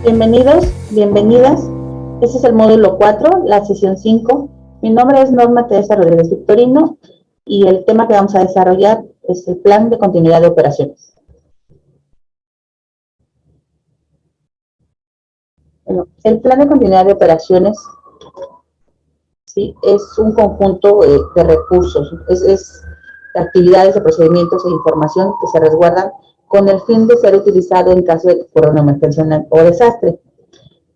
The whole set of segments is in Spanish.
Bienvenidos, bienvenidas. Este es el módulo 4, la sesión 5. Mi nombre es Norma Teresa Rodríguez Victorino y el tema que vamos a desarrollar es el plan de continuidad de operaciones. Bueno, el plan de continuidad de operaciones, ¿sí?, es un conjunto de recursos, es actividades, de procedimientos e información que se resguardan con el fin de ser utilizado en caso de que ocurra una emergencia o desastre.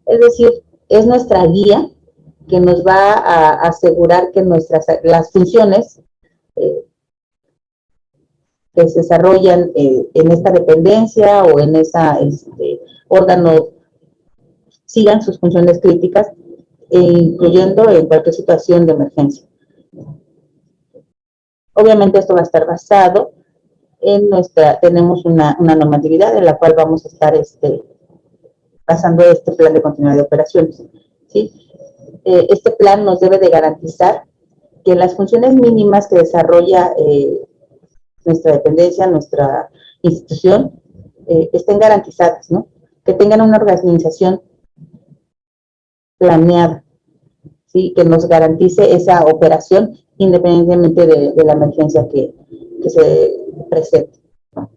Es decir, es nuestra guía que nos va a asegurar que las funciones que se desarrollan en esta dependencia o en ese órgano sigan sus funciones críticas, incluyendo en cualquier situación de emergencia. Obviamente esto va a estar basado en tenemos una normatividad en la cual vamos a estar basando este plan de continuidad de operaciones, ¿sí? Este plan nos debe de garantizar que las funciones mínimas que desarrolla nuestra dependencia, nuestra institución, estén garantizadas, ¿no? Que tengan una organización planeada, ¿sí? Que nos garantice esa operación independientemente de la emergencia que se presente, ¿no?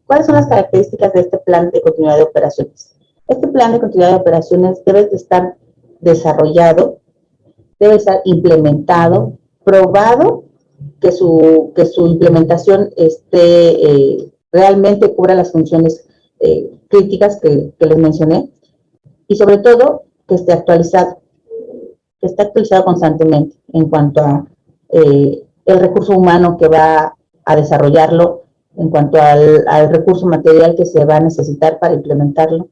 ¿Cuáles son las características de este plan de continuidad de operaciones? Este plan de continuidad de operaciones debe de estar desarrollado, debe estar implementado, probado, que su implementación realmente cubra las funciones críticas que les mencioné, y sobre todo que esté actualizado constantemente en cuanto a el recurso humano que va a desarrollarlo, en cuanto al recurso material que se va a necesitar para implementarlo.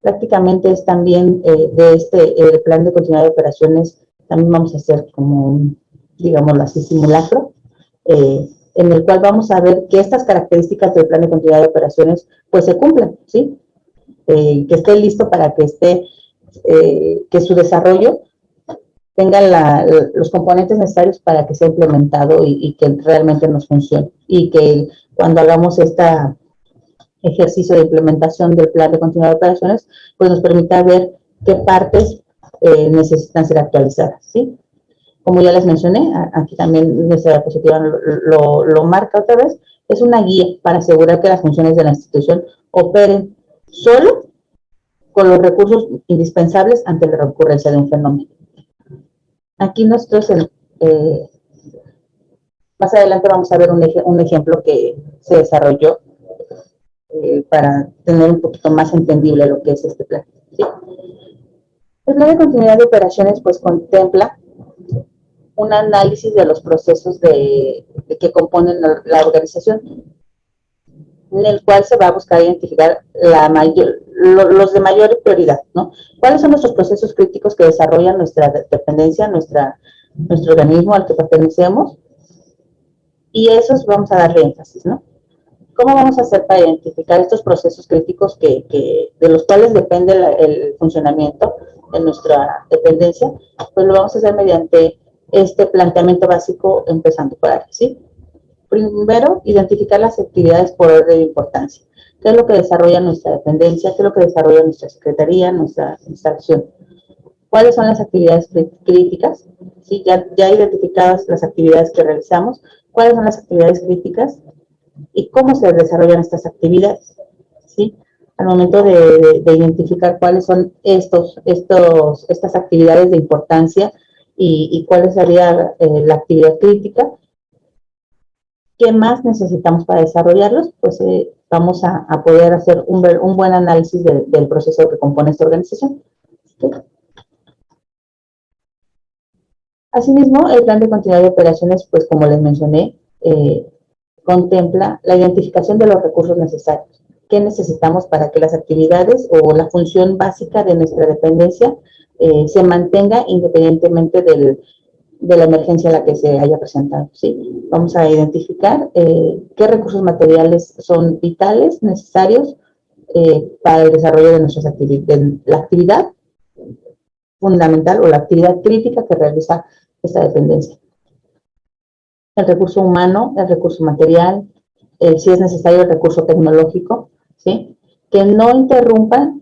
Prácticamente es también el plan de continuidad de operaciones, también vamos a hacer como, digámoslo así, simulacro, en el cual vamos a ver que estas características del plan de continuidad de operaciones pues se cumplan, ¿sí? Que esté listo para que su desarrollo tenga los componentes necesarios para que sea implementado y que realmente nos funcione. Y que cuando hagamos este ejercicio de implementación del plan de continuidad de operaciones, pues nos permita ver qué partes necesitan ser actualizadas, ¿sí? Como ya les mencioné, aquí también nuestra diapositiva lo marca otra vez, es una guía para asegurar que las funciones de la institución operen solo con los recursos indispensables ante la recurrencia de un fenómeno. Aquí nosotros, más adelante vamos a ver un ejemplo que se desarrolló para tener un poquito más entendible lo que es este plan, ¿sí? El plan de continuidad de operaciones pues contempla un análisis de los procesos que componen la organización, en el cual se va a buscar identificar los de mayor prioridad, ¿no? ¿Cuáles son nuestros procesos críticos que desarrollan nuestra dependencia, nuestro organismo al que pertenecemos? Y esos vamos a darle énfasis, ¿no? ¿Cómo vamos a hacer para identificar estos procesos críticos de los cuales depende el funcionamiento de nuestra dependencia? Pues lo vamos a hacer mediante este planteamiento básico, empezando por aquí, ¿sí? Primero, identificar las actividades por orden de importancia. ¿Qué es lo que desarrolla nuestra dependencia? ¿Qué es lo que desarrolla nuestra secretaría, nuestra instalación? ¿Cuáles son las actividades críticas? ¿Sí? Ya identificadas las actividades que realizamos, ¿cuáles son las actividades críticas? ¿Y cómo se desarrollan estas actividades? ¿Sí? Al momento de identificar cuáles son estas actividades de importancia y cuál sería la actividad crítica, ¿qué más necesitamos para desarrollarlos? Pues vamos a poder hacer un buen análisis del proceso que compone esta organización. ¿Sí? Asimismo, el plan de continuidad de operaciones, pues como les mencioné, contempla la identificación de los recursos necesarios. ¿Qué necesitamos para que las actividades o la función básica de nuestra dependencia se mantenga independientemente de la emergencia a la que se haya presentado? ¿Sí? Vamos a identificar qué recursos materiales son vitales, necesarios para el desarrollo de nuestras actividades, la actividad fundamental o la actividad crítica que realiza esta dependencia. El recurso humano, el recurso material, si es necesario el recurso tecnológico, ¿sí? que no interrumpan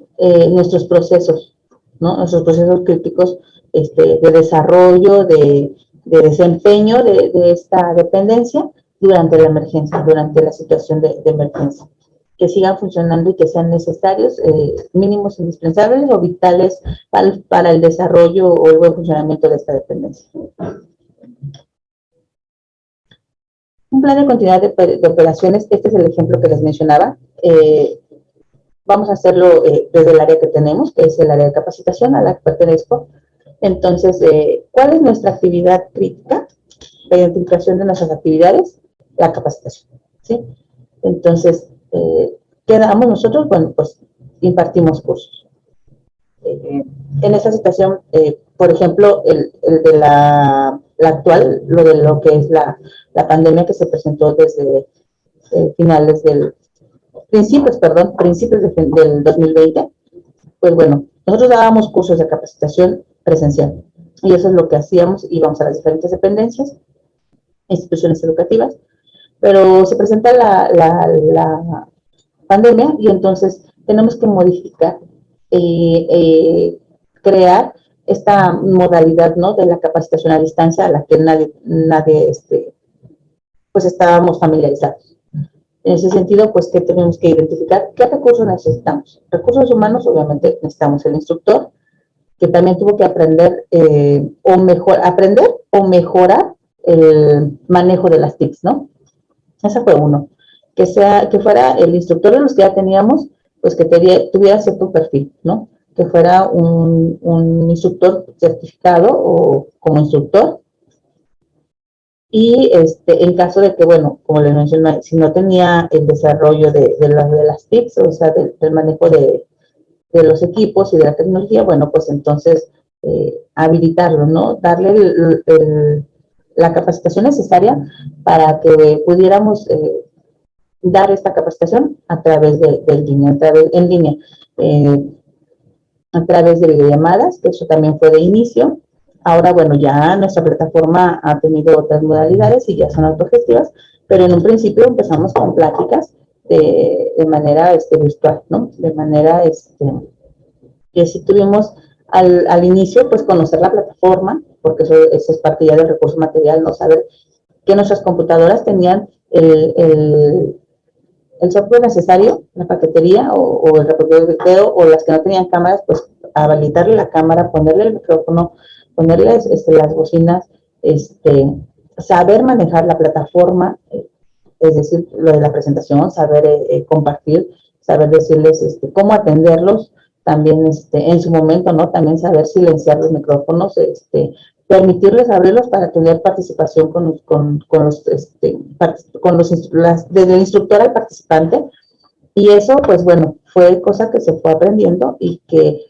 nuestros procesos, ¿no? Nuestros procesos críticos de desarrollo, de desempeño de esta dependencia durante la emergencia, durante la situación de emergencia. Que sigan funcionando y que sean necesarios, mínimos indispensables o vitales para el desarrollo o el buen funcionamiento de esta dependencia. Un plan de continuidad de operaciones, este es el ejemplo que les mencionaba. Vamos a hacerlo desde el área que tenemos, que es el área de capacitación a la que pertenezco. Entonces, ¿cuál es nuestra actividad crítica? La identificación de nuestras actividades, la capacitación, ¿sí? Entonces, ¿qué damos nosotros? Bueno, pues impartimos cursos. En esta situación, por ejemplo, el de la actual, lo que es la pandemia que se presentó desde principios del 2020, pues bueno, nosotros dábamos cursos de capacitación presencial y eso es lo que hacíamos, íbamos a las diferentes dependencias, instituciones educativas, pero se presenta la pandemia y entonces tenemos que modificar, crear esta modalidad, ¿no?, de la capacitación a distancia a la que nadie pues estábamos familiarizados. En ese sentido, pues, ¿qué tenemos que identificar? ¿Qué recursos necesitamos? Recursos humanos, obviamente, necesitamos el instructor, que también tuvo que aprender o mejorar el manejo de las TICs, ¿no? Ese fue uno. Que fuera el instructor de los que ya teníamos, pues que tuviera cierto perfil, ¿no? Que fuera un instructor certificado o como instructor. Y en caso de que, bueno, como les mencioné, si no tenía el desarrollo de las TICs, o sea, del manejo de los equipos y de la tecnología, bueno, pues entonces habilitarlo, ¿no? Darle la capacitación necesaria para que pudiéramos dar esta capacitación a través de línea, en línea, eh, a través de videollamadas, que eso también fue de inicio. Ahora, bueno, ya nuestra plataforma ha tenido otras modalidades y ya son autogestivas, pero en un principio empezamos con pláticas de manera virtual, ¿no? De manera que sí tuvimos al inicio, pues conocer la plataforma, porque eso es parte ya del recurso material, no saber que nuestras computadoras tenían el software necesario, la paquetería o el reproductor de video, o las que no tenían cámaras, pues habilitarle la cámara, ponerle el micrófono, ponerle las bocinas, saber manejar la plataforma, es decir, lo de la presentación, saber compartir, saber decirles cómo atenderlos, también en su momento, ¿no? También saber silenciar los micrófonos, permitirles abrirlos para tener participación desde el instructor al participante. Y eso, pues bueno, fue cosa que se fue aprendiendo y que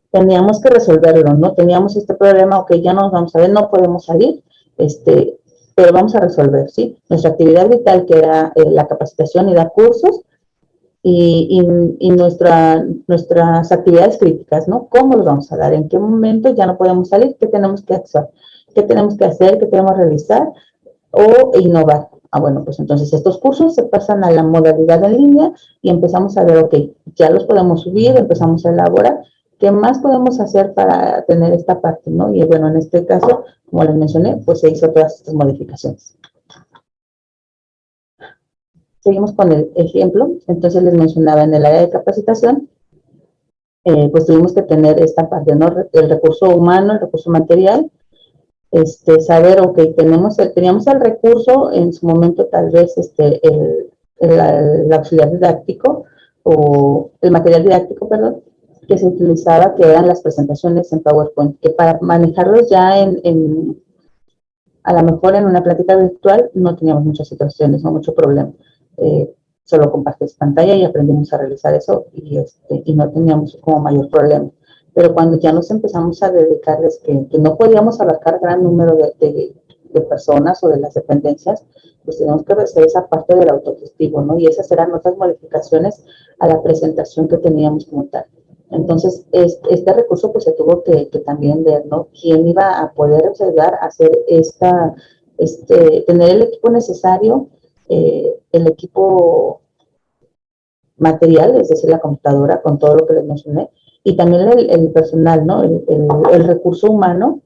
teníamos que resolverlo, ¿no? Teníamos este problema, ok, ya nos vamos a ver, no podemos salir, pero vamos a resolver, ¿sí? Nuestra actividad vital, que era la capacitación y dar cursos, y nuestras actividades críticas, ¿no? ¿Cómo los vamos a dar? ¿En qué momento ya no podemos salir? ¿Qué tenemos que hacer? ¿Qué tenemos que hacer? ¿Qué tenemos que realizar? O innovar. Bueno, pues entonces estos cursos se pasan a la modalidad en línea y empezamos a ver, ok, ya los podemos subir, empezamos a elaborar. ¿Qué más podemos hacer para tener esta parte, no? Y bueno, en este caso, como les mencioné, pues se hizo todas estas modificaciones. Seguimos con el ejemplo. Entonces les mencionaba en el área de capacitación, pues tuvimos que tener esta parte, ¿no? El recurso humano, el recurso material, saber, ok, teníamos el recurso, en su momento tal vez el auxiliar didáctico o el material didáctico, perdón, que se utilizaba, que eran las presentaciones en PowerPoint, que para manejarlos ya a lo mejor en una plática virtual no teníamos muchas situaciones, no mucho problema. Solo compartes pantalla y aprendimos a realizar eso y no teníamos como mayor problema. Pero cuando ya nos empezamos a dedicarles que no podíamos abarcar gran número de personas o de las dependencias, pues tenemos que hacer esa parte del autogestivo, ¿no? Y esas eran otras modificaciones a la presentación que teníamos como tal. Entonces, este recurso pues se tuvo que también ver, ¿no? ¿Quién iba a poder ayudar a hacer tener el equipo necesario, el equipo material, es decir, la computadora con todo lo que les mencioné, y también el personal, ¿no? El recurso humano,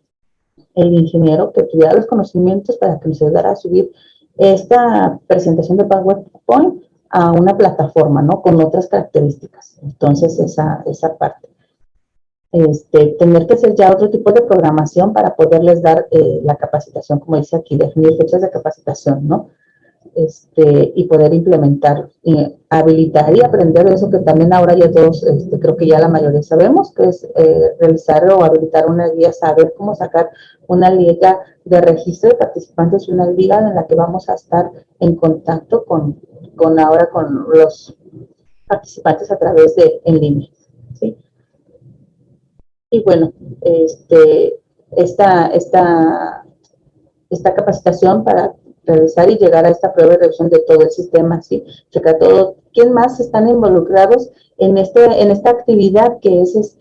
el ingeniero que tuviera los conocimientos para que nos ayudara a subir esta presentación de PowerPoint a una plataforma, ¿no? Con otras características. Entonces, esa parte. Tener que hacer ya otro tipo de programación para poderles dar la capacitación, como dice aquí, definir fechas de capacitación, ¿no? Y poder implementar, habilitar y aprender eso que también ahora ya todos, creo que ya la mayoría sabemos, que es realizar o habilitar una guía, saber cómo sacar una liga de registro de participantes y una liga en la que vamos a estar en contacto con los participantes a través de en línea, ¿sí? Y bueno, esta, esta, esta capacitación para realizar y llegar a esta prueba de revisión de todo el sistema, ¿sí? Checar todo. ¿Quién más están involucrados en esta actividad que es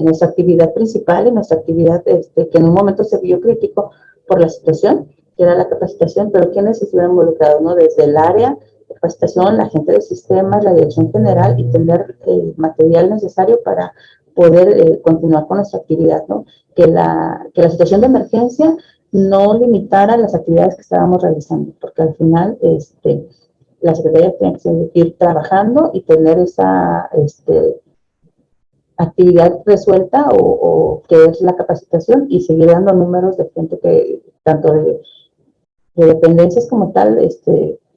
nuestra actividad principal y nuestra actividad que en un momento se vio crítico por la situación, que era la capacitación, pero quiénes estuvieron involucrados, ¿no? Desde el área de capacitación, la gente de sistemas, la dirección general y tener el material necesario para poder continuar con nuestra actividad, ¿no? Que la situación de emergencia no limitara las actividades que estábamos realizando, porque al final la Secretaría tiene que seguir trabajando y tener esa actividad resuelta o que es la capacitación y seguir dando números de gente que, tanto de dependencias como tal,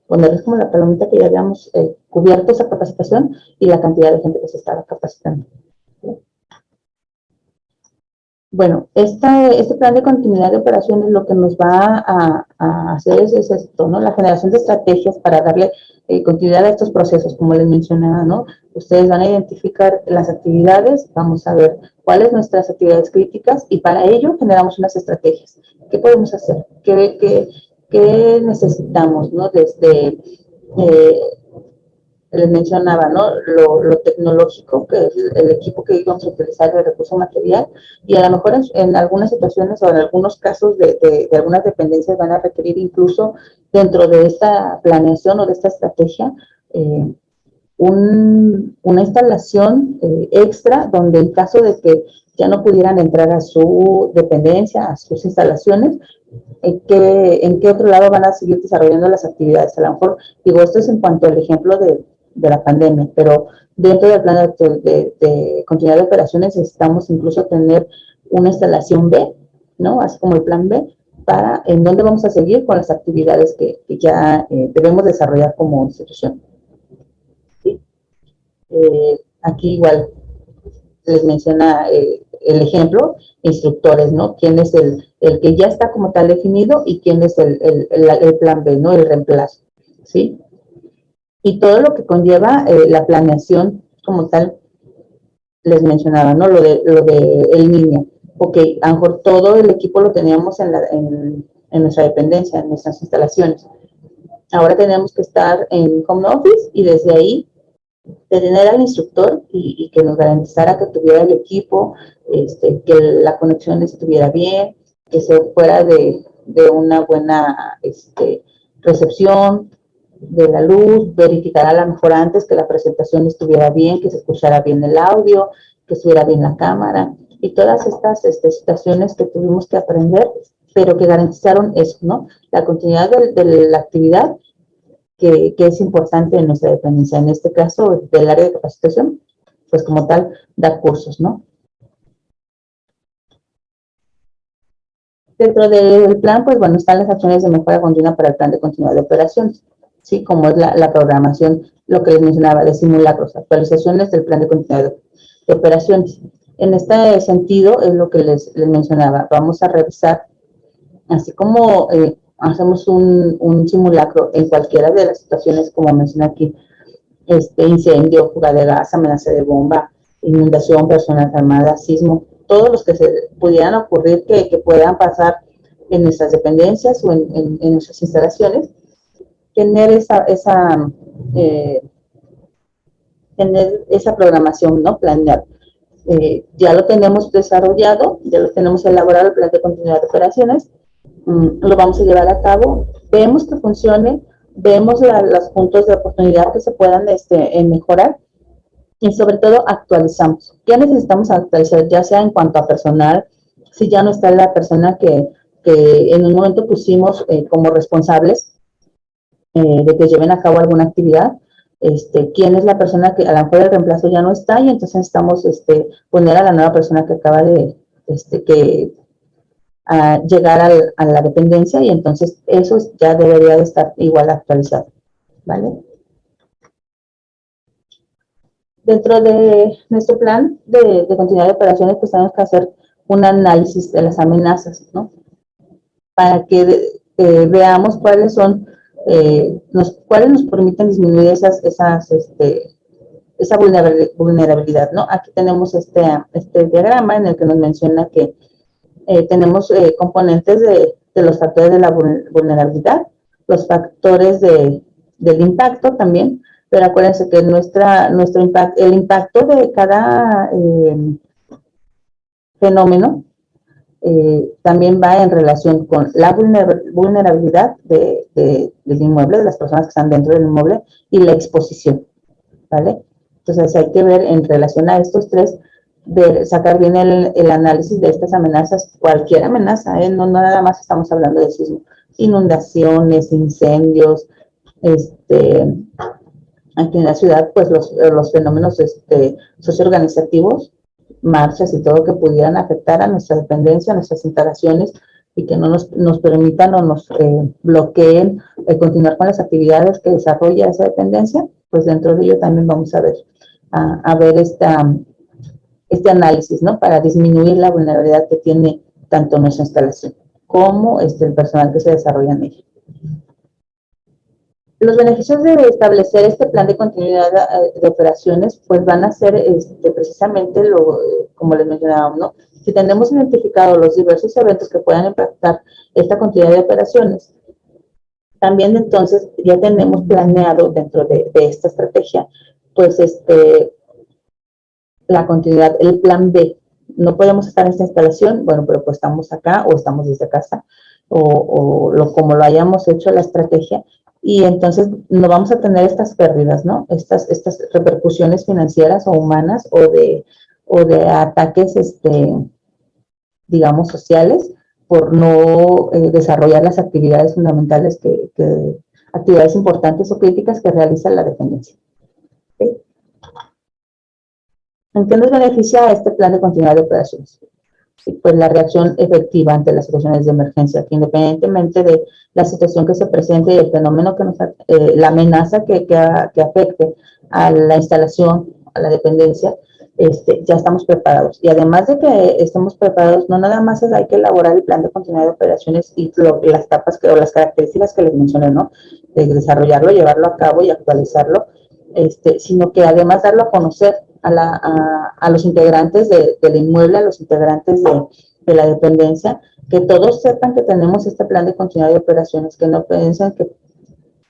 ponerles como la palomita que ya habíamos cubierto esa capacitación y la cantidad de gente que se estaba capacitando. Bueno, este plan de continuidad de operaciones lo que nos va a hacer es esto, ¿no? La generación de estrategias para darle continuidad a estos procesos, como les mencionaba, ¿no? Ustedes van a identificar las actividades, vamos a ver cuáles son nuestras actividades críticas y para ello generamos unas estrategias. ¿Qué podemos hacer? ¿Qué necesitamos, ¿no? Desde les mencionaba, ¿no? Lo tecnológico, que es el equipo que íbamos a utilizar, el recurso material, y a lo mejor en algunas situaciones o en algunos casos de algunas dependencias van a requerir incluso dentro de esta planeación o de esta estrategia una instalación extra donde en caso de que ya no pudieran entrar a su dependencia, a sus instalaciones, en qué otro lado van a seguir desarrollando las actividades. A lo mejor, digo, esto es en cuanto al ejemplo de la pandemia, pero dentro del plan de continuidad de operaciones necesitamos incluso tener una instalación B, ¿no? Así como el plan B, para en dónde vamos a seguir con las actividades que ya debemos desarrollar como institución. ¿Sí? Aquí igual les menciona el ejemplo, instructores, ¿no? ¿Quién es el que ya está como tal definido y quién es el plan B, ¿no? El reemplazo, ¿sí? Y todo lo que conlleva la planeación como tal, les mencionaba, ¿no? Lo de el línea. Ok, a lo mejor todo el equipo lo teníamos en nuestra dependencia, en nuestras instalaciones. Ahora tenemos que estar en home office y desde ahí tener al instructor y que nos garantizara que tuviera el equipo, que la conexión estuviera bien, que se fuera de una buena recepción de la luz, verificar a lo mejor antes que la presentación estuviera bien, que se escuchara bien el audio, que estuviera bien la cámara, y todas estas situaciones que tuvimos que aprender, pero que garantizaron eso, ¿no? La continuidad de la actividad que es importante en nuestra dependencia. En este caso, del área de capacitación, pues como tal, dar cursos, ¿no? Dentro del plan, pues bueno, están las acciones de mejora continua para el plan de continuidad de operaciones, ¿sí? Como es la programación, lo que les mencionaba, de simulacros, actualizaciones del plan de continuidad de operaciones. En este sentido, es lo que les mencionaba, vamos a revisar, así como hacemos un simulacro en cualquiera de las situaciones, como menciona aquí, incendio, fuga de gas, amenaza de bomba, inundación, personas armadas, sismo, todos los que se pudieran ocurrir que puedan pasar en nuestras dependencias o en nuestras instalaciones, tener tener esa programación, ¿no? Planear. Ya lo tenemos desarrollado, ya lo tenemos elaborado el plan de continuidad de operaciones, lo vamos a llevar a cabo, vemos que funcione, vemos los puntos de oportunidad que se puedan mejorar y sobre todo actualizamos. ¿Qué necesitamos actualizar? Ya sea en cuanto a personal, si ya no está la persona que en un momento pusimos como responsables de que lleven a cabo alguna actividad, quién es la persona que a lo mejor el reemplazo ya no está y entonces necesitamos poner a la nueva persona que acaba de llegar a la dependencia y entonces eso ya debería de estar igual actualizado, ¿vale? Dentro de nuestro plan de continuidad de operaciones, pues tenemos que hacer un análisis de las amenazas, ¿no? Para que veamos cuáles son, cuáles nos permiten disminuir esa vulnerabilidad, ¿no? Aquí tenemos este diagrama en el que nos menciona que tenemos componentes de los factores de la vulnerabilidad, los factores del impacto también, pero acuérdense que nuestro impacto, el impacto de cada fenómeno también va en relación con la vulnerabilidad del inmueble, de las personas que están dentro del inmueble y la exposición, ¿vale? Entonces hay que ver en relación a estos tres, sacar bien el análisis de estas amenazas, cualquier amenaza, no nada más estamos hablando de sismo, inundaciones, incendios, aquí en la ciudad, pues los fenómenos socioorganizativos, marchas y todo que pudieran afectar a nuestra dependencia, a nuestras instalaciones y que no nos permitan o nos bloqueen continuar con las actividades que desarrolla esa dependencia, pues dentro de ello también vamos a ver este análisis, ¿no? Para disminuir la vulnerabilidad que tiene tanto nuestra instalación como el personal que se desarrolla en ella. Los beneficios de establecer este plan de continuidad de operaciones, pues van a ser precisamente como les mencionábamos, ¿no? Si tenemos identificado los diversos eventos que puedan impactar esta continuidad de operaciones, también entonces ya tenemos planeado dentro de esta estrategia, pues la continuidad, el plan B. No podemos estar en esta instalación, bueno, pero pues estamos acá o estamos desde casa, como lo hayamos hecho la estrategia, y entonces no vamos a tener estas pérdidas, ¿no? Estas repercusiones financieras o humanas o de ataques, digamos, sociales por no desarrollar las actividades fundamentales actividades importantes o críticas que realiza la dependencia. ¿Okay? ¿En qué nos beneficia este plan de continuidad de operaciones? Pues la reacción efectiva ante las situaciones de emergencia, que independientemente de la situación que se presente y el fenómeno la amenaza que afecte a la instalación, a la dependencia, ya estamos preparados. Y además de que estemos preparados, no nada más hay que elaborar el plan de continuidad de operaciones y las etapas o las características que les mencioné, ¿no? De desarrollarlo, llevarlo a cabo y actualizarlo, sino que además darlo a conocer a los integrantes del inmueble, a los integrantes de la dependencia, que todos sepan que tenemos este plan de continuidad de operaciones, que no piensen que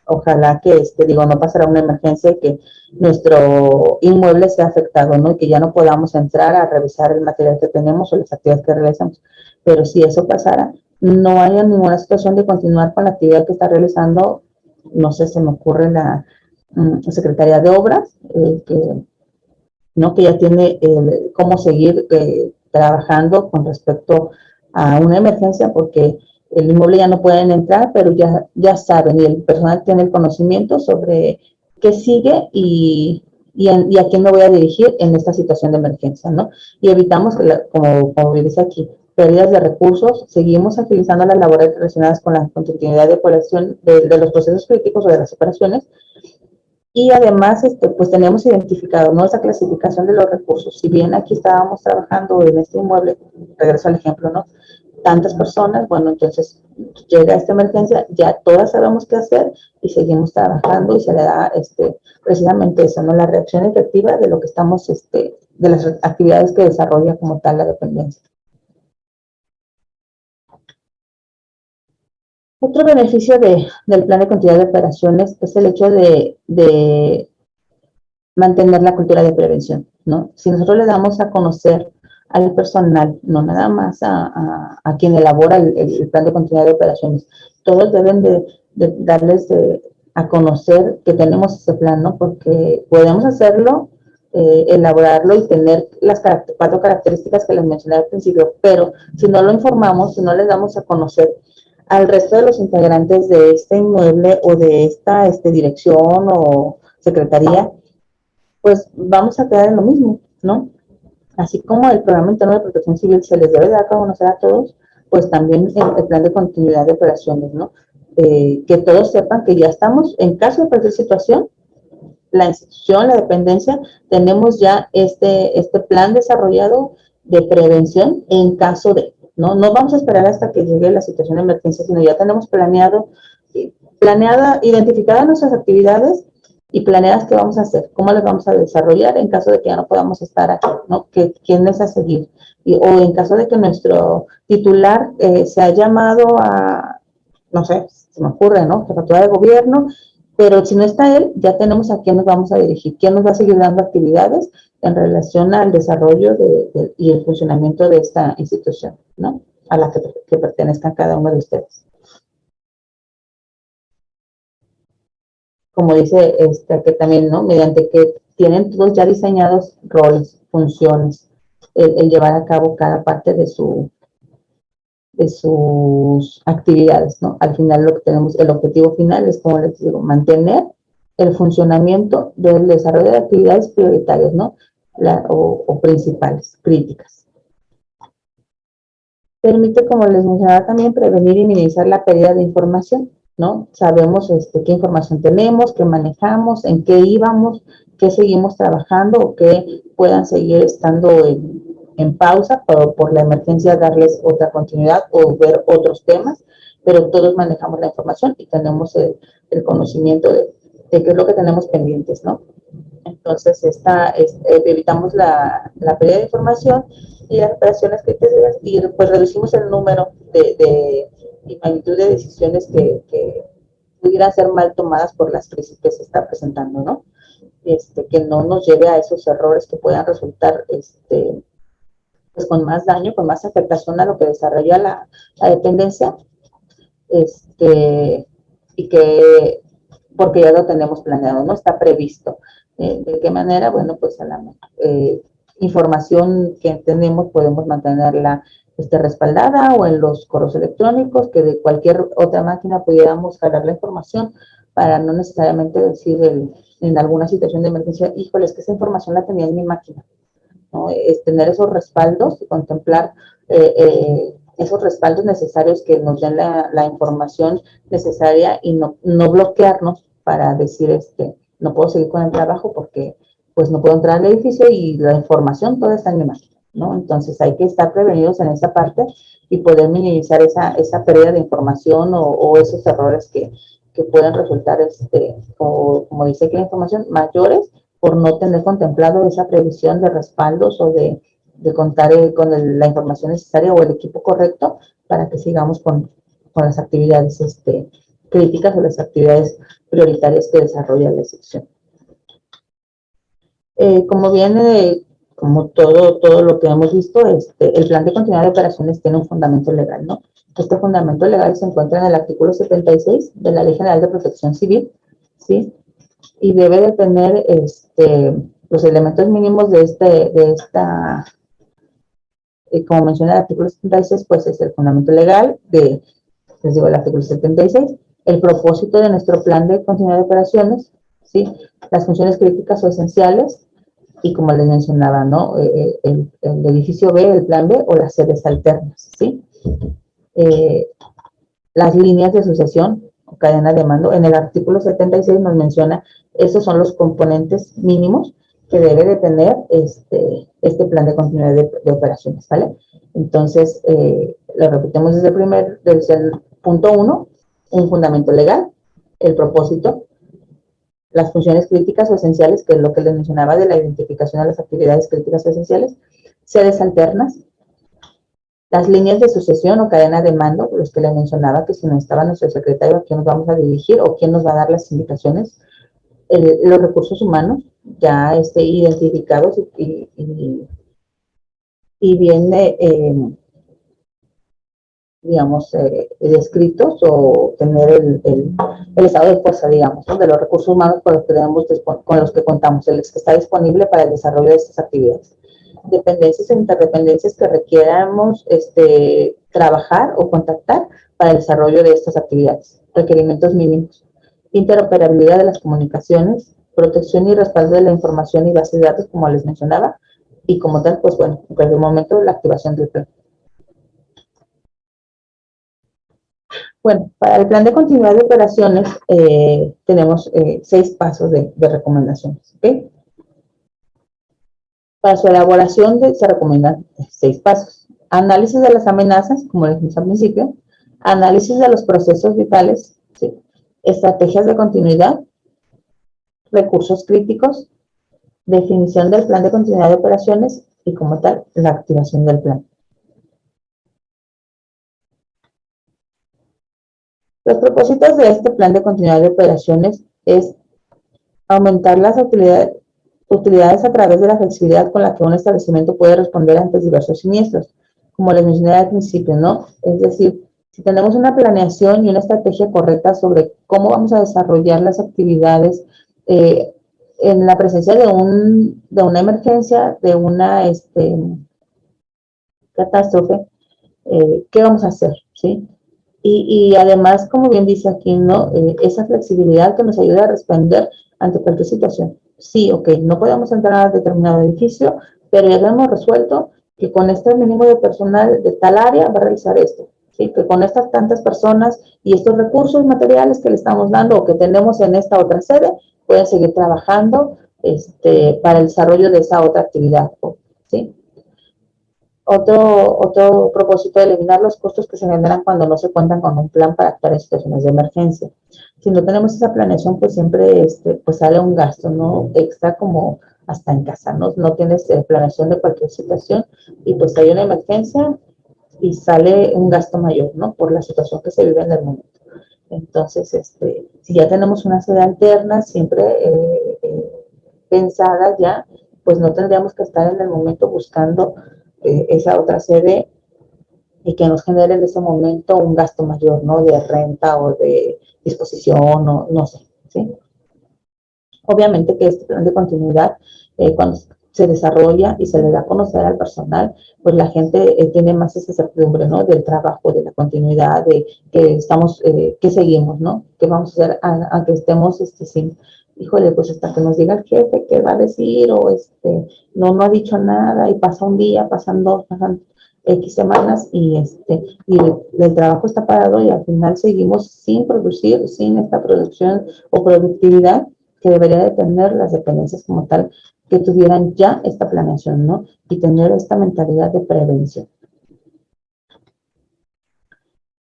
ojalá que, no pasará una emergencia y que nuestro inmueble sea afectado, ¿no? Y que ya no podamos entrar a revisar el material que tenemos o las actividades que realizamos. Pero si eso pasara, no haya ninguna situación de continuar con la actividad que está realizando, no sé, se me ocurre la Secretaría de Obras, que ya tiene cómo seguir trabajando con respecto a una emergencia, porque el inmueble ya no pueden entrar, pero ya saben y el personal tiene el conocimiento sobre qué sigue y a quién me voy a dirigir en esta situación de emergencia, ¿no? Y evitamos, como dice aquí, pérdidas de recursos, seguimos agilizando las labores relacionadas con la continuidad de operación de los procesos críticos o de las operaciones. Y además, pues tenemos identificado, ¿no? Esa clasificación de los recursos. Si bien aquí estábamos trabajando en este inmueble, regreso al ejemplo, ¿no? Tantas personas, bueno, entonces llega esta emergencia, ya todas sabemos qué hacer y seguimos trabajando y se le da precisamente eso, ¿no? La reacción efectiva de lo que estamos, de las actividades que desarrolla como tal la dependencia. Otro beneficio del plan de continuidad de operaciones es el hecho de mantener la cultura de prevención, ¿no? Si nosotros le damos a conocer al personal, no nada más quien elabora el plan de continuidad de operaciones, todos deben de darles a conocer que tenemos ese plan, ¿no? Porque podemos hacerlo, elaborarlo y tener las 4 características que les mencioné al principio, pero si no lo informamos, si no les damos a conocer al resto de los integrantes de este inmueble o de esta dirección o secretaría, pues vamos a quedar en lo mismo, ¿no? Así como el programa interno de protección civil se les debe dar a conocer a todos, pues también el plan de continuidad de operaciones, ¿no? Que todos sepan que ya estamos, en caso de cualquier situación, la institución, la dependencia, tenemos ya este plan desarrollado de prevención en caso de, ¿no? No vamos a esperar hasta que llegue la situación de emergencia, sino ya tenemos identificadas nuestras actividades y planeadas qué vamos a hacer, cómo las vamos a desarrollar en caso de que ya no podamos estar aquí, ¿no? ¿Quién es a seguir? O en caso de que nuestro titular se ha llamado a, no sé, se me ocurre, ¿no? Jefatura de gobierno, pero si no está él, ya tenemos a quién nos vamos a dirigir, quién nos va a seguir dando actividades en relación al desarrollo y el funcionamiento de esta institución, ¿no? A la que pertenezcan cada uno de ustedes. Como dice que también, ¿no? Mediante que tienen todos ya diseñados roles, funciones, el llevar a cabo cada parte de sus actividades, ¿no? Al final lo que tenemos, el objetivo final es, como les digo, mantener el funcionamiento del desarrollo de actividades prioritarias, ¿no? O principales, críticas. Permite, como les mencionaba también, prevenir y minimizar la pérdida de información, ¿no? Sabemos qué información tenemos, qué manejamos, en qué íbamos, qué seguimos trabajando o qué puedan seguir estando en pausa por la emergencia, darles otra continuidad o ver otros temas, pero todos manejamos la información y tenemos el conocimiento de qué es lo que tenemos pendientes, ¿no? Entonces, evitamos la pérdida de información y las operaciones críticas y pues reducimos el número y magnitud de decisiones que pudieran ser mal tomadas por las crisis que se está presentando, ¿no? Que no nos lleve a esos errores que puedan resultar pues con más daño, con más afectación a lo que desarrolla la dependencia, y que, porque ya lo tenemos planeado, ¿no? Está previsto. ¿De qué manera? Bueno, pues a la información que tenemos podemos mantenerla respaldada o en los correos electrónicos, que de cualquier otra máquina pudiéramos jalar la información para no necesariamente decir en alguna situación de emergencia, híjole, es que esa información la tenía en mi máquina, ¿no? Es tener esos respaldos y contemplar esos respaldos necesarios que nos den la información necesaria y no bloquearnos para decir, no puedo seguir con el trabajo porque pues no puedo entrar al edificio y la información toda está en mi máquina, ¿no? Entonces hay que estar prevenidos en esa parte y poder minimizar esa pérdida de información o esos errores que pueden resultar, o como dice aquí la información, mayores por no tener contemplado esa previsión de respaldos o de contar con la información necesaria o el equipo correcto para que sigamos con las actividades críticas o las actividades prioritarias que desarrolla la institución. Como viene, como todo lo que hemos visto, el plan de continuidad de operaciones tiene un fundamento legal, ¿no? Este fundamento legal se encuentra en el artículo 76 de la Ley General de Protección Civil, ¿sí? Y debe de tener los elementos mínimos de esta, como menciona el artículo 76, pues es el fundamento legal les digo, el artículo 76, el propósito de nuestro plan de continuidad de operaciones, ¿sí? Las funciones críticas o esenciales, y como les mencionaba, ¿no? El edificio B, el plan B o las sedes alternas, ¿sí? Las líneas de sucesión o cadena de mando. En el artículo 76 nos menciona, esos son los componentes mínimos que debe de tener este plan de continuidad de operaciones, ¿vale? Entonces, lo repetimos desde el punto 1, un fundamento legal, el propósito, las funciones críticas o esenciales, que es lo que les mencionaba de la identificación de las actividades críticas o esenciales, sedes alternas, las líneas de sucesión o cadena de mando, los que les mencionaba, que si no estaba nuestro secretario, ¿a quién nos vamos a dirigir o quién nos va a dar las indicaciones? Los recursos humanos ya identificados y bien digamos, descritos o tener el estado de fuerza, digamos, ¿no? De los recursos humanos con los que contamos, el que está disponible para el desarrollo de estas actividades. Dependencias e interdependencias que requieramos trabajar o contactar para el desarrollo de estas actividades. Requerimientos mínimos. Interoperabilidad de las comunicaciones, protección y respaldo de la información y bases de datos, como les mencionaba, y como tal, pues bueno, en cualquier momento la activación del plan. Bueno, para el plan de continuidad de operaciones tenemos 6 pasos de recomendaciones. ¿Okay? Para su elaboración se recomiendan 6 pasos. Análisis de las amenazas, como les dije al principio, análisis de los procesos vitales, ¿sí? Estrategias de continuidad, recursos críticos, definición del plan de continuidad de operaciones y como tal, la activación del plan. Los propósitos de este plan de continuidad de operaciones es aumentar las utilidades a través de la flexibilidad con la que un establecimiento puede responder ante diversos siniestros, como les mencioné al principio, ¿no? Es decir, si tenemos una planeación y una estrategia correcta sobre cómo vamos a desarrollar las actividades en la presencia de una emergencia, de una catástrofe, ¿qué vamos a hacer? ¿Sí? Y además, como bien dice aquí, ¿no? Esa flexibilidad que nos ayuda a responder ante cualquier situación. Sí, ok, no podemos entrar a determinado edificio, pero ya hemos resuelto que con este mínimo de personal de tal área va a realizar esto. ¿Sí? Que con estas tantas personas y estos recursos materiales que le estamos dando o que tenemos en esta otra sede, pueden seguir trabajando para el desarrollo de esa otra actividad. ¿Sí? Otro propósito de eliminar los costos que se generan cuando no se cuentan con un plan para actuar en situaciones de emergencia. Si no tenemos esa planeación, pues siempre pues sale un gasto, ¿no? Extra como hasta en casa, ¿no? No tienes planeación de cualquier situación y pues hay una emergencia y sale un gasto mayor, ¿no? Por la situación que se vive en el momento. Entonces, si ya tenemos una sede alterna, siempre pensada ya, pues no tendríamos que estar en el momento buscando esa otra sede y que nos genere en ese momento un gasto mayor, ¿no? De renta o de disposición, o no sé, ¿sí? Obviamente que este plan de continuidad, cuando se desarrolla y se le da a conocer al personal, pues la gente tiene más esa certidumbre, ¿no? Del trabajo, de la continuidad, de que estamos, que seguimos, ¿no? ¿Qué vamos a hacer aunque estemos sin, híjole, pues hasta que nos diga el jefe qué va a decir o no ha dicho nada y pasa un día, pasan dos, pasan X semanas y el trabajo está parado y al final seguimos sin producir, sin esta producción o productividad que debería de tener las dependencias como tal, que tuvieran ya esta planeación, ¿no? Y tener esta mentalidad de prevención.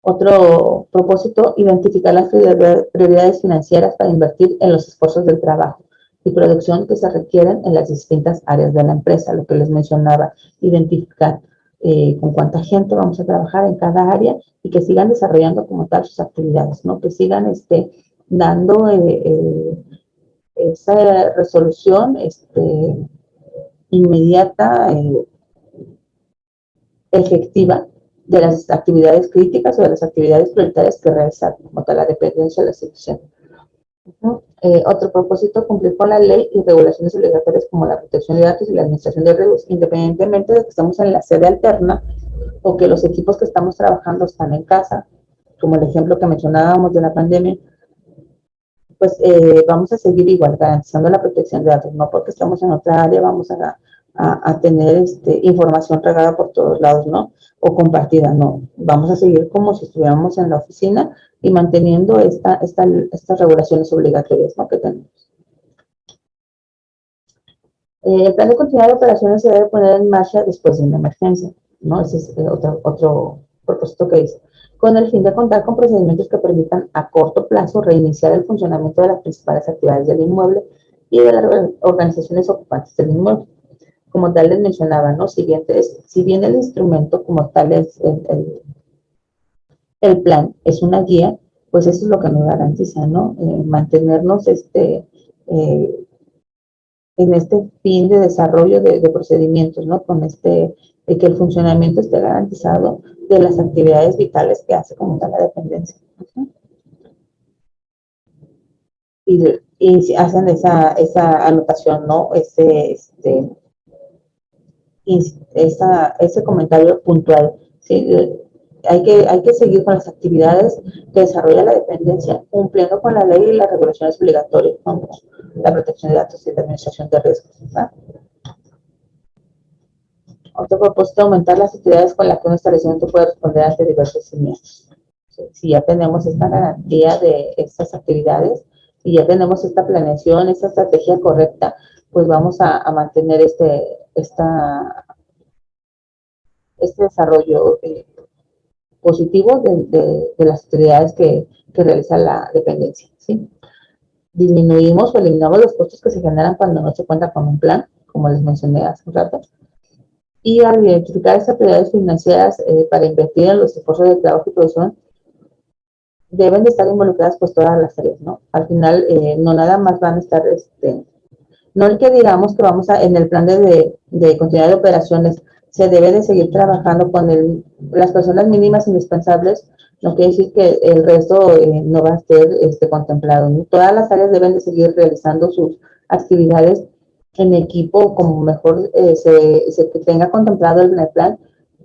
Otro propósito, identificar las prioridades financieras para invertir en los esfuerzos del trabajo y producción que se requieren en las distintas áreas de la empresa, lo que les mencionaba, identificar con cuánta gente vamos a trabajar en cada área y que sigan desarrollando como tal sus actividades, ¿no? Que sigan dando esa resolución inmediata, efectiva de las actividades críticas o de las actividades prioritarias que realizar, como tal la dependencia de la institución. Otro propósito, cumplir con la ley y regulaciones obligatorias como la protección de datos y la administración de riesgos, independientemente de que estemos en la sede alterna o que los equipos que estamos trabajando están en casa, como el ejemplo que mencionábamos de la pandemia, pues vamos a seguir igual garantizando la protección de datos, no porque estamos en otra área vamos a tener información regada por todos lados, ¿no? O compartida, no. Vamos a seguir como si estuviéramos en la oficina y manteniendo estas regulaciones obligatorias, ¿no? Que tenemos. El plan de continuidad de operaciones se debe poner en marcha después de una emergencia, ¿no? Ese es otro propósito que hice, con el fin de contar con procedimientos que permitan a corto plazo reiniciar el funcionamiento de las principales actividades del inmueble y de las organizaciones ocupantes del inmueble. Como tal les mencionaba, ¿no? Si bien el instrumento como tal es el plan, es una guía, pues eso es lo que nos garantiza, ¿no? Mantenernos en este fin de desarrollo de procedimientos, ¿no? Con de que el funcionamiento esté garantizado de las actividades vitales que hace como tal la dependencia. Y si hacen esa anotación, ¿no? Ese comentario puntual, ¿sí? Hay que seguir con las actividades que desarrolla la dependencia, cumpliendo con la ley y las regulaciones obligatorias, como la protección de datos y la administración de riesgos, ¿verdad? Otro propósito, aumentar las actividades con las que un establecimiento puede responder ante diversos siniestros. Si ya tenemos esta garantía de estas actividades y ya tenemos esta planeación, esta estrategia correcta, pues vamos a mantener este desarrollo positivo de las actividades que realiza la dependencia, ¿sí? Disminuimos o eliminamos los costos que se generan cuando no se cuenta con un plan, como les mencioné hace un rato, y al identificar estas actividades financieras para invertir en los esfuerzos de trabajo y producción, deben de estar involucradas pues todas las áreas, ¿no? Al final, no nada más van a estar, no el que digamos que vamos en el plan de continuidad de operaciones, se debe de seguir trabajando con las personas mínimas indispensables, no quiere decir que el resto no va a ser contemplado, ¿no? Todas las áreas deben de seguir realizando sus actividades en equipo, como mejor se tenga contemplado en el plan,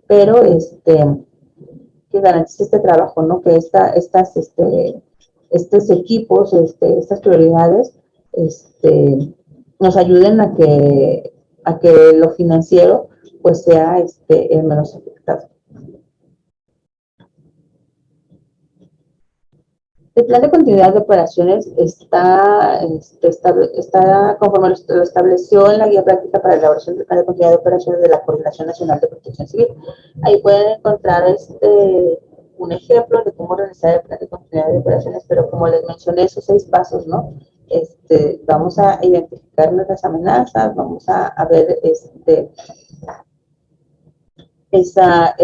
pero que garantice este trabajo, ¿no? Que estos equipos, estas prioridades, nos ayuden a que lo financiero pues sea el menos afectado. El plan de continuidad de operaciones está conforme lo estableció en la guía práctica para la elaboración del plan de continuidad de operaciones de la Coordinación Nacional de Protección Civil. Ahí pueden encontrar un ejemplo de cómo realizar el plan de continuidad de operaciones, pero como les mencioné, esos 6 pasos, ¿no? Vamos a identificar nuestras amenazas, vamos a ver esa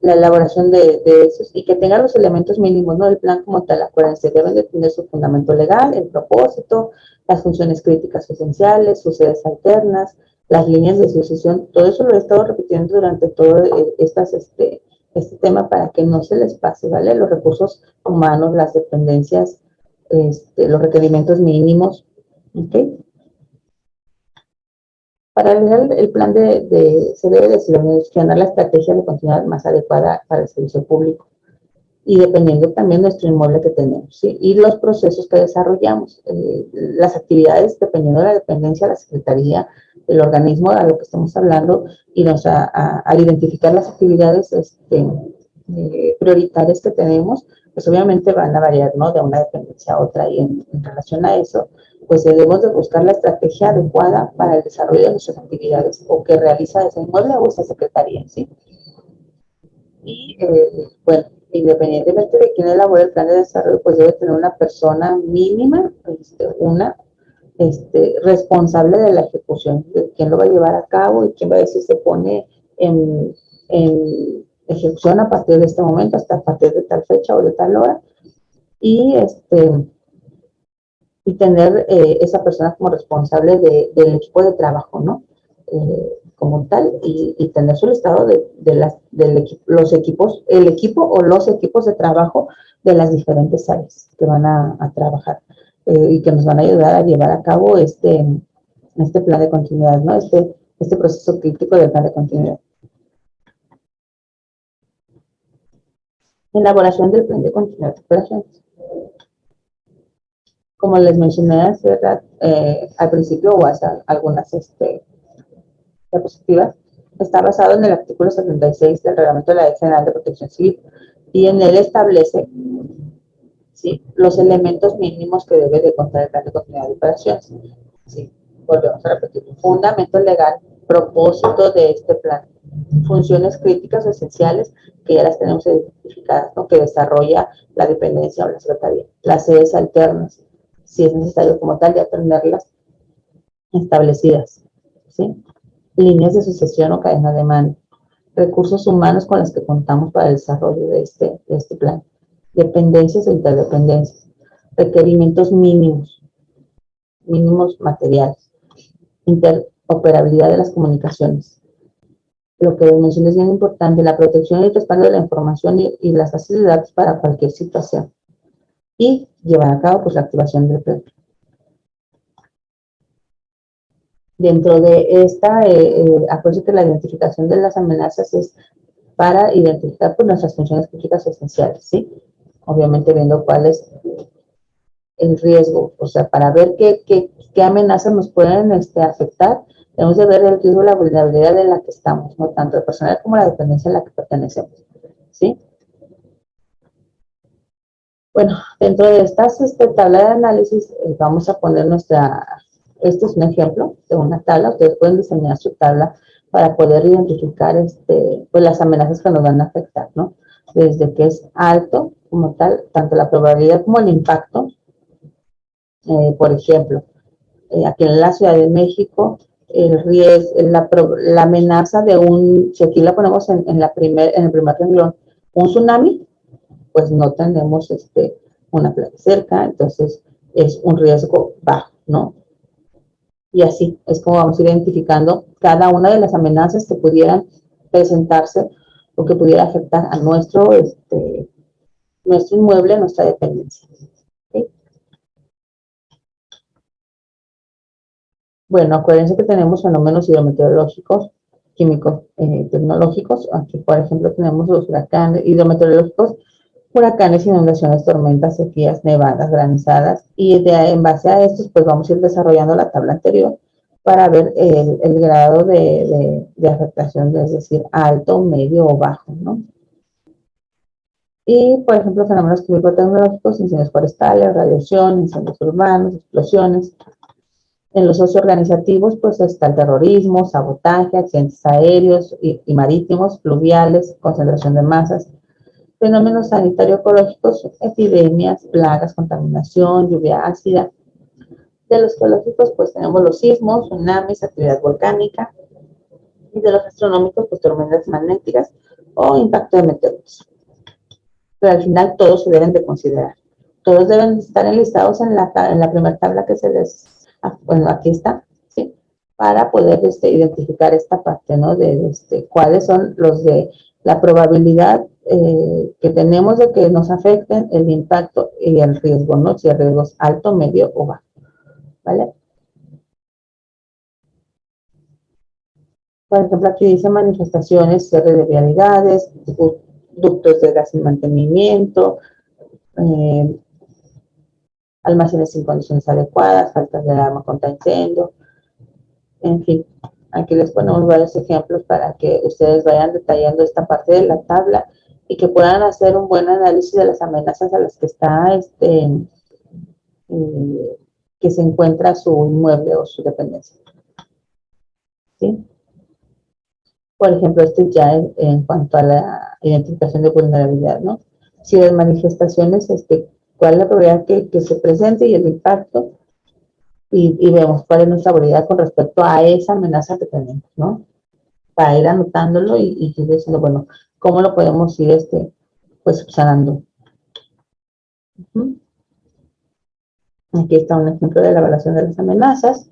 la elaboración de esos y que tengan los elementos mínimos, ¿no? Del plan como tal, acuérdense, deben de tener su fundamento legal, el propósito, las funciones críticas esenciales, sus sedes alternas, las líneas de sucesión, todo eso lo he estado repitiendo durante todo este tema para que no se les pase, ¿vale? Los recursos humanos, las dependencias, los requerimientos mínimos, ¿ok? Para realizar el plan se debe de seleccionar la estrategia de continuidad más adecuada para el servicio público y dependiendo también nuestro inmueble que tenemos, ¿sí? Y los procesos que desarrollamos, las actividades dependiendo de la dependencia, la secretaría, el organismo a lo que estamos hablando y al identificar las actividades prioritarias que tenemos, pues obviamente van a variar, ¿no? De una dependencia a otra y en relación a eso, pues debemos de buscar la estrategia adecuada para el desarrollo de nuestras actividades o que realiza ese inmueble o esa secretaría, ¿sí? Y bueno, independientemente de quién elabore el plan de desarrollo, pues debe tener una persona mínima, responsable de la ejecución, de quién lo va a llevar a cabo y quién va a decir se pone en ejecución a partir de este momento hasta a partir de tal fecha o de tal hora y tener esa persona como responsable del equipo de trabajo, ¿no? Como tal, y tener su listado los equipos, el equipo o los equipos de trabajo de las diferentes áreas que van a trabajar y que nos van a ayudar a llevar a cabo este plan de continuidad, ¿no? Este proceso crítico del plan de continuidad. Elaboración del plan de continuidad de operaciones. Como les mencioné al principio o hasta algunas diapositivas, está basado en el artículo 76 del Reglamento de la Ley General de Protección Civil y en él establece, ¿sí?, los elementos mínimos que debe de contar el plan de continuidad de operaciones. ¿Sí? Volvemos a repetir, fundamento legal, propósito de este plan, funciones críticas o esenciales que ya las tenemos identificadas, ¿no?, que desarrolla la dependencia o la secretaría, las sedes alternas, si es necesario como tal, ya tenerlas establecidas, ¿sí? Líneas de sucesión o cadena de mando, recursos humanos con los que contamos para el desarrollo de este plan, dependencias e interdependencias, requerimientos mínimos, mínimos materiales, interoperabilidad de las comunicaciones. Lo que mencioné es bien importante, la protección y el respaldo de la información y las bases de datos para cualquier situación. Y llevar a cabo pues, la activación del plan. Dentro de esta, acuérdense que la identificación de las amenazas es para identificar pues, nuestras funciones críticas esenciales, ¿sí? Obviamente viendo cuál es el riesgo, o sea, para ver qué amenazas nos pueden afectar, debemos de ver el riesgo y la vulnerabilidad de la que estamos, ¿no? Tanto el personal como la dependencia en la que pertenecemos, ¿sí? Bueno, dentro de estas tabla de análisis, vamos a poner este es un ejemplo de una tabla, ustedes pueden diseñar su tabla para poder identificar pues las amenazas que nos van a afectar, ¿no? Desde que es alto como tal, tanto la probabilidad como el impacto. Por ejemplo, aquí en la Ciudad de México, el riesgo, la amenaza de si aquí la ponemos en el primer renglón, un tsunami, pues no tenemos una playa cerca, entonces es un riesgo bajo, ¿no? Y así es como vamos identificando cada una de las amenazas que pudieran presentarse o que pudiera afectar a nuestro inmueble, nuestra dependencia. ¿Sí? Bueno, acuérdense que tenemos fenómenos hidrometeorológicos, químicos, tecnológicos. Aquí, por ejemplo, tenemos los huracanes hidrometeorológicos, huracanes, inundaciones, tormentas, sequías, nevadas, granizadas. Y en base a estos, pues vamos a ir desarrollando la tabla anterior para ver el grado de afectación, es decir, alto, medio o bajo, ¿no? Y, por ejemplo, fenómenos químico-tecnológicos, incendios forestales, radiación, incendios urbanos, explosiones. En los socioorganizativos, pues está el terrorismo, sabotaje, accidentes aéreos y marítimos, fluviales, concentración de masas, fenómenos sanitario-ecológicos, epidemias, plagas, contaminación, lluvia ácida. De los geológicos, pues tenemos los sismos, tsunamis, actividad volcánica. Y de los astronómicos, pues tormentas magnéticas o impacto de meteoritos. Pero al final todos se deben de considerar. Todos deben estar enlistados en la primera tabla que se les... Bueno, aquí está, ¿sí? Para poder identificar esta parte, ¿no? De cuáles son los de la probabilidad que tenemos de que nos afecten, el impacto y el riesgo, ¿no? Si el riesgo es alto, medio o bajo, ¿vale? Por ejemplo, aquí dice manifestaciones, cierre de vialidades, ductos de gas en mantenimiento, eh, almacenes sin condiciones adecuadas, faltas de alarma contra incendio, en fin. Aquí les ponemos varios ejemplos para que ustedes vayan detallando esta parte de la tabla y que puedan hacer un buen análisis de las amenazas a las que está que se encuentra su inmueble o su dependencia. ¿Sí? Por ejemplo, ya en cuanto a la identificación de vulnerabilidad, ¿no? Si las manifestaciones, cuál es la probabilidad que se presente y el impacto, y vemos cuál es nuestra habilidad con respecto a esa amenaza que tenemos, ¿no? Para ir anotándolo y ir diciendo, bueno, ¿cómo lo podemos ir, pues, subsanando? Aquí está un ejemplo de la evaluación de las amenazas.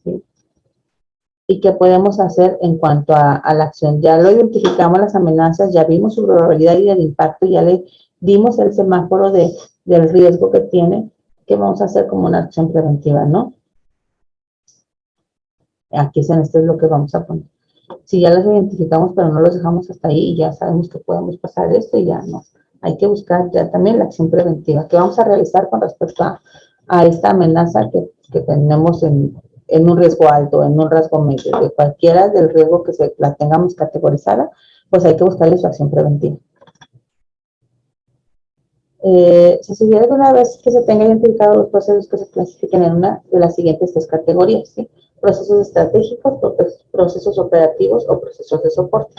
¿Sí? ¿Y qué podemos hacer en cuanto a la acción? Ya lo identificamos las amenazas, ya vimos su probabilidad y el impacto, ya le dimos el semáforo del riesgo que tiene. ¿Qué vamos a hacer como una acción preventiva, no? Aquí esto es lo que vamos a poner. Si ya los identificamos, pero no los dejamos hasta ahí y ya sabemos que podemos pasar esto y ya no. Hay que buscar ya también la acción preventiva que vamos a realizar con respecto a esta amenaza que tenemos en un riesgo alto, en un riesgo medio, de cualquiera del riesgo que la tengamos categorizada, pues hay que buscarle su acción preventiva. Se sugiere que una vez que se tengan identificados los procesos que se clasifiquen en una de las siguientes tres categorías, ¿sí? Procesos estratégicos, procesos operativos o procesos de soporte.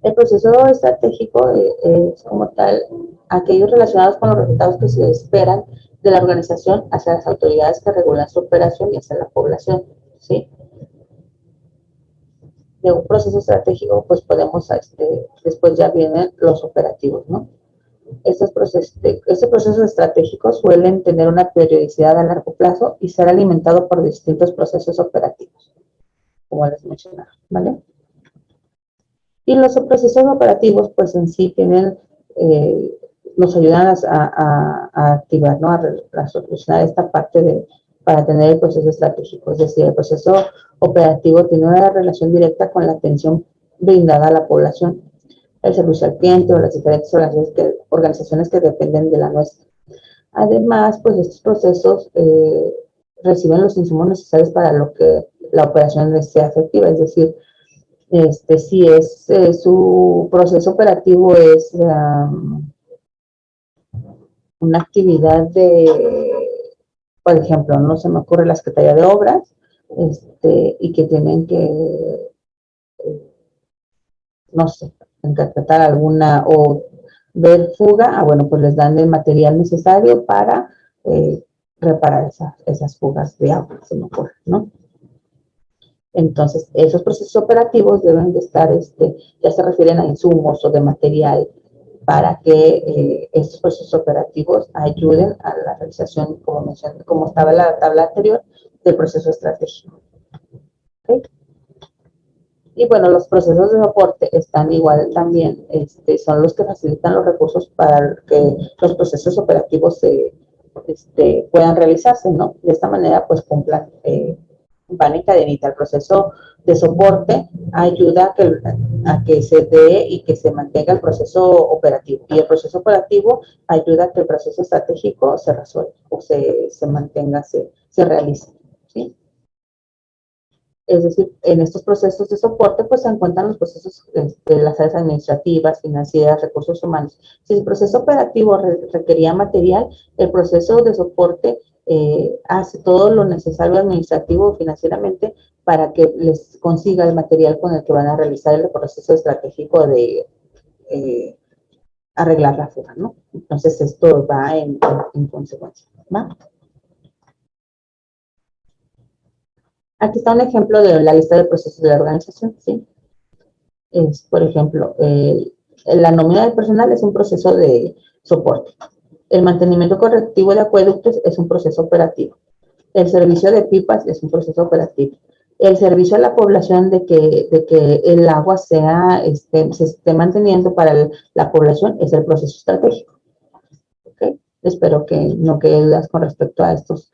El proceso estratégico es como tal aquellos relacionados con los resultados que se esperan de la organización hacia las autoridades que regulan su operación y hacia la población, ¿sí? de un proceso estratégico, pues podemos, después ya vienen los operativos, ¿no? Estos procesos estratégicos suelen tener una periodicidad a largo plazo y ser alimentados por distintos procesos operativos, como les mencionaba, ¿vale? Y los procesos operativos, pues en sí tienen, nos ayudan a activar, ¿no? A solucionar esta parte para tener el proceso estratégico. Es decir, el proceso operativo tiene una relación directa con la atención brindada a la población, el servicio al cliente o las diferentes organizaciones que dependen de la nuestra. Además, pues estos procesos reciben los insumos necesarios para lo que la operación sea efectiva, es decir, si es su proceso operativo es una actividad por ejemplo, no se me ocurre la Secretaría de Obras, y que tienen que, no sé, interpretar alguna o ver fuga, bueno, pues les dan el material necesario para reparar esas fugas de agua, se me ocurre, ¿no? Entonces, esos procesos operativos deben de estar, ya se refieren a insumos o de material para que estos procesos operativos ayuden a la realización, como mencioné, como estaba en la tabla anterior, del proceso estratégico. ¿Okay? Y bueno, los procesos de soporte están igual también, son los que facilitan los recursos para que los procesos operativos puedan realizarse, ¿no? De esta manera, pues cumplan, van en cadenita. El proceso de soporte ayuda a que se dé y que se mantenga el proceso operativo. Y el proceso operativo ayuda a que el proceso estratégico se resuelva o se mantenga, se realice, ¿sí? Es decir, en estos procesos de soporte, pues se encuentran los procesos de las áreas administrativas, financieras, recursos humanos. Si el proceso operativo requería material, el proceso de soporte hace todo lo necesario administrativo o financieramente para que les consiga el material con el que van a realizar el proceso estratégico de arreglar la fuga, ¿no? Entonces, esto va en consecuencia, ¿va? Aquí está un ejemplo de la lista de procesos de la organización, ¿sí? Por ejemplo, la nómina del personal es un proceso de soporte. El mantenimiento correctivo de acueductos es un proceso operativo. El servicio de pipas es un proceso operativo. El servicio a la población de que el agua se esté manteniendo para la población es el proceso estratégico. ¿Okay? Espero que no quede dudas con respecto a estos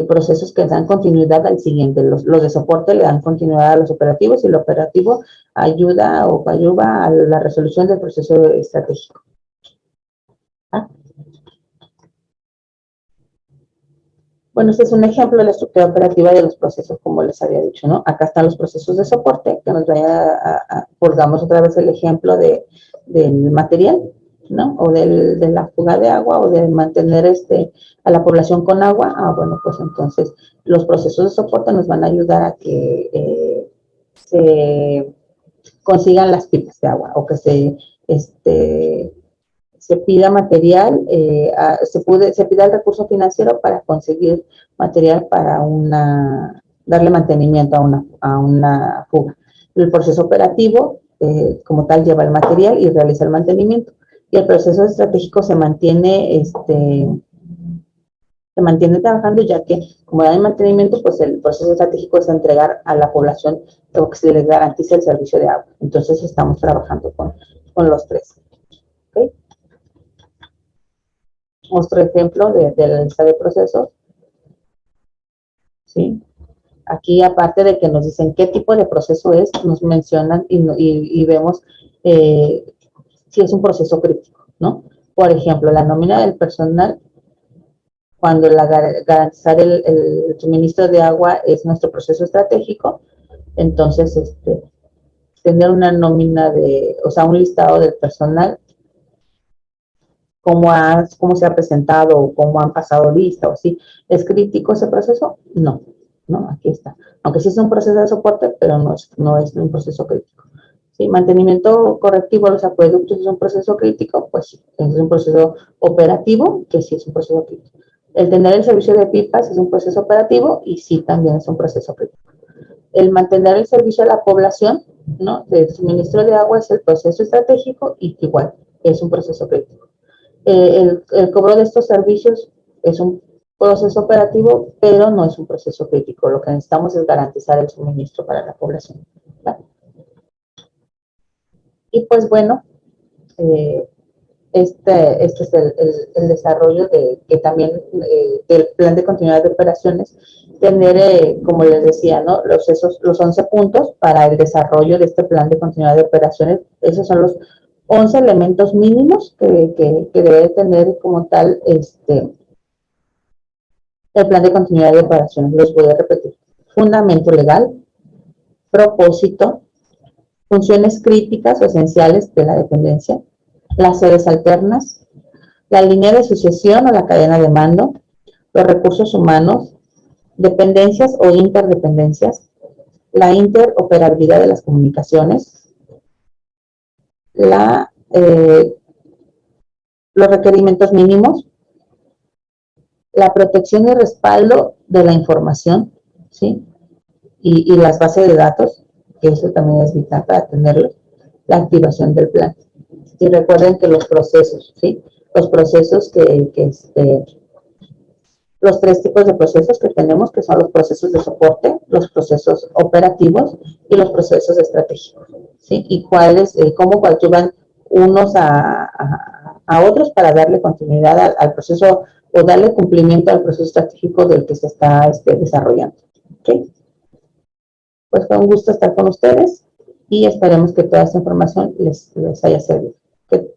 procesos que dan continuidad al siguiente. Los de soporte le dan continuidad a los operativos y el operativo ayuda a la resolución del proceso estratégico. ¿Ah? Bueno, este es un ejemplo de la estructura operativa de los procesos, como les había dicho, ¿no? Acá están los procesos de soporte, que nos vaya pongamos otra vez el ejemplo del material, ¿no? O de la fuga de agua o de mantener a la población con agua. Bueno, pues entonces los procesos de soporte nos van a ayudar a que se consigan las pipas de agua o que se pida material, se pida el recurso financiero para conseguir material para darle mantenimiento a una fuga. El proceso operativo, como tal, lleva el material y realiza el mantenimiento. Y el proceso estratégico se mantiene trabajando, ya que como da el mantenimiento, pues el proceso estratégico es entregar a la población lo que se les garantice el servicio de agua. Entonces estamos trabajando con los tres. ¿Okay? Otro ejemplo de la lista de procesos, ¿sí? Aquí, aparte de que nos dicen qué tipo de proceso es, nos mencionan y vemos si es un proceso crítico, ¿no? Por ejemplo, la nómina del personal, cuando garantizar el suministro de agua es nuestro proceso estratégico, entonces tener una nómina o sea, un listado del personal, cómo se ha presentado o cómo han pasado lista o así. ¿Es crítico ese proceso? No, aquí está. Aunque sí es un proceso de soporte, pero no es un proceso crítico. ¿Sí? Mantenimiento correctivo de los acueductos es un proceso crítico, pues es un proceso operativo, que sí es un proceso crítico. El tener el servicio de pipas es un proceso operativo y sí también es un proceso crítico. El mantener el servicio a la población ¿no? El suministro de agua es el proceso estratégico y que igual es un proceso crítico. El cobro de estos servicios es un proceso operativo, pero no es un proceso crítico. Lo que necesitamos es garantizar el suministro para la población, ¿verdad? Y pues bueno, eh, este es el desarrollo que también del plan de continuidad de operaciones, tener, como les decía, ¿no? Los 11 puntos para el desarrollo de este plan de continuidad de operaciones. Esos son los 11 elementos mínimos que debe tener como tal el plan de continuidad de operaciones. Los voy a repetir. Fundamento legal, propósito, funciones críticas o esenciales de la dependencia, las sedes alternas, la línea de sucesión o la cadena de mando, los recursos humanos, dependencias o interdependencias, la interoperabilidad de las comunicaciones, la, los requerimientos mínimos, la protección y respaldo de la información, ¿sí? Y las bases de datos, que eso también es vital para tenerlo, la activación del plan. Y recuerden que los procesos, ¿sí? Los procesos los tres tipos de procesos que tenemos, que son los procesos de soporte, los procesos operativos y los procesos estratégicos, ¿sí? Y cuáles, cómo coadyuvan unos a otros para darle continuidad al proceso o darle cumplimiento al proceso estratégico del que se está desarrollando. ¿Okay? Pues fue un gusto estar con ustedes y esperemos que toda esta información les haya servido. ¿Okay?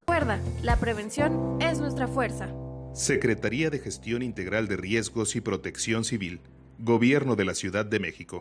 Recuerda, la prevención es nuestra fuerza. Secretaría de Gestión Integral de Riesgos y Protección Civil, Gobierno de la Ciudad de México.